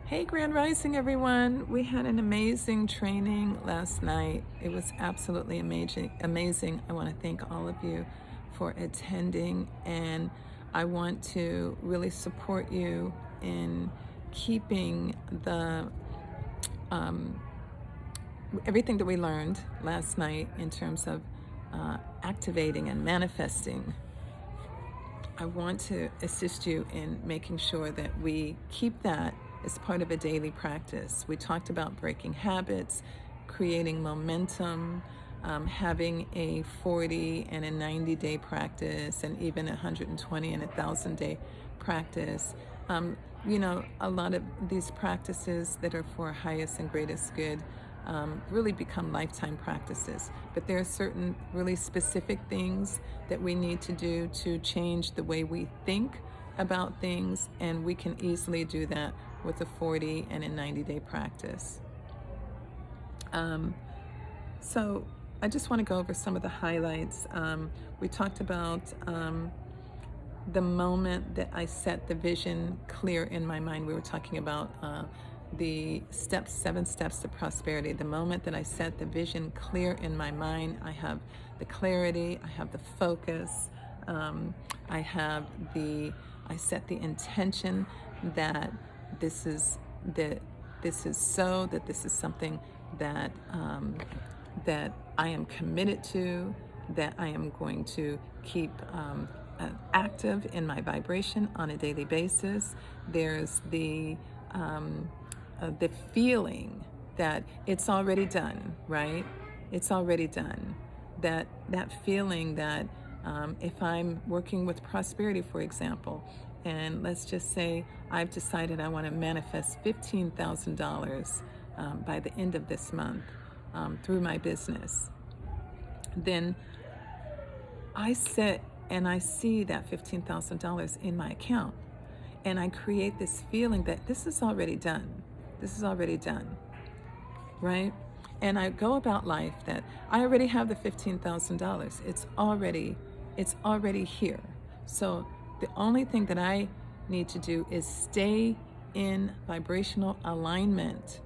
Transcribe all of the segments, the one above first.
Hey, Grand Rising, everyone. We had an amazing training last night. It was absolutely amazing. Amazing. I want to thank all of you for attending, and I want to really support you in keeping the everything that we learned last night in terms of activating and manifesting. I want to assist you in making sure that we keep that as part of a daily practice. We talked about breaking habits, creating momentum, having a 40 and a 90-day practice, and even a 120 and a 1,000-day practice. A lot of these practices that are for highest and greatest good really become lifetime practices. But there are certain really specific things that we need to do to change the way we think about things, and we can easily do that with a 40 and a 90-day practice. So I just want to go over some of the highlights. We talked about the moment that I set the vision clear in my mind. We were talking about the steps, 7 steps to prosperity. The moment that I set the vision clear in my mind, I have the clarity, I have the focus, I set the intention that this is that this is something that that I am committed to, that I am going to keep active in my vibration on a daily basis. There's the feeling that it's already done, right? It's already done. That feeling that if I'm working with prosperity, for example, and let's just say I've decided I want to manifest $15,000 by the end of this month through my business, then I sit and I see that $15,000 in my account, and I create this feeling that this is already done. This is already done, right? And I go about life that I already have the $15,000. It's already here. So the only thing that I need to do is stay in vibrational alignment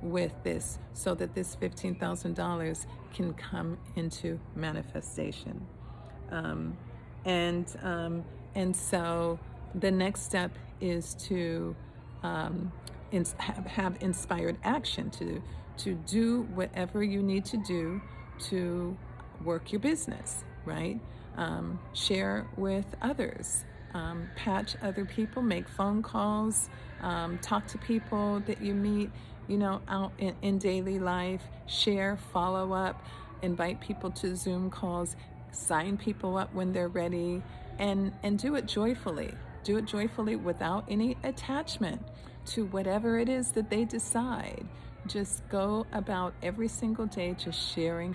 with this so that this $15,000 can come into manifestation. Um, and so the next step is to have inspired action to do whatever you need to do to work your business, right? Share with others, patch other people, make phone calls, talk to people that you meet, out in daily life, share, follow up, invite people to Zoom calls, sign people up when they're ready, and do it joyfully. Do it joyfully without any attachment to whatever it is that they decide. Just go about every single day just sharing,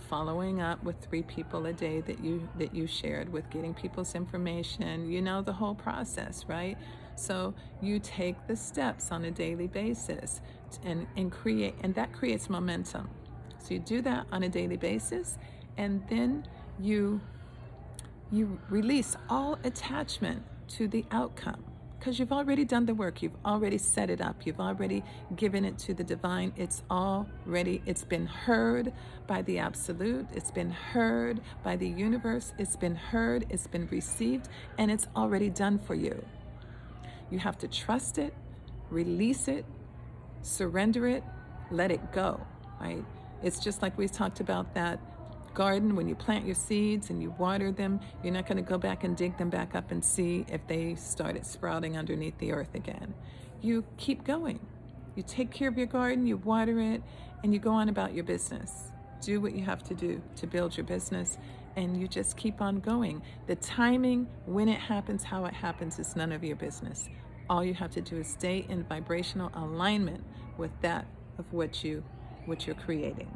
following up with 3 people a day that you shared with, getting people's information, the whole process, right? So you take the steps on a daily basis and that creates momentum. So you do that on a daily basis, and then you release all attachment to the outcome, because you've already done the work. You've already set it up. You've already given it to the divine. It's been heard by the absolute. It's been heard by the universe. It's been heard. It's been received, and it's already done for you. You have to trust it, release it, surrender it, let it go, right? It's just like we talked about that garden. When you plant your seeds and you water them, you're not going to go back and dig them back up and see if they started sprouting underneath the earth again. You keep going. You take care of your garden, you water it, and you go on about your business. Do what you have to do to build your business, and you just keep on going. The timing, when it happens, how it happens, is none of your business. All you have to do is stay in vibrational alignment with that of what you're creating.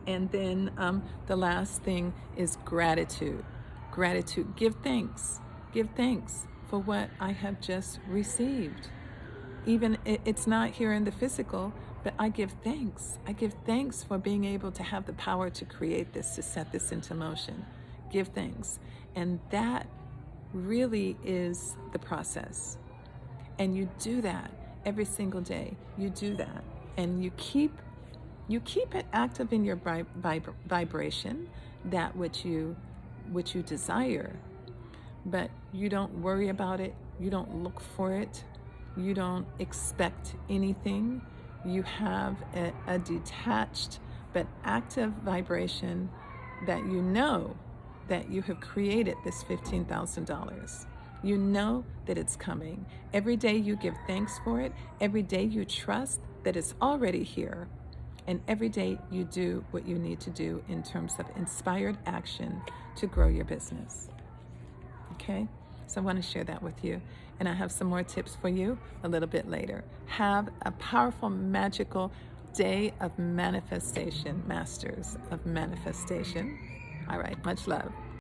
And then the last thing is gratitude. Gratitude. Give thanks. Give thanks for what I have just received. Even it's not here in the physical, but I give thanks. I give thanks for being able to have the power to create this, to set this into motion. Give thanks. And that really is the process. And you do that every single day. You do that. And you keep it active in your vibration, that which you desire. But you don't worry about it. You don't look for it. You don't expect anything. You have a detached but active vibration that you know that you have created this $15,000. You know that it's coming. Every day you give thanks for it. Every day you trust that it's already here. And every day you do what you need to do in terms of inspired action to grow your business. Okay? So I want to share that with you. And I have some more tips for you a little bit later. Have a powerful, magical day of manifestation, masters of manifestation. All right, much love.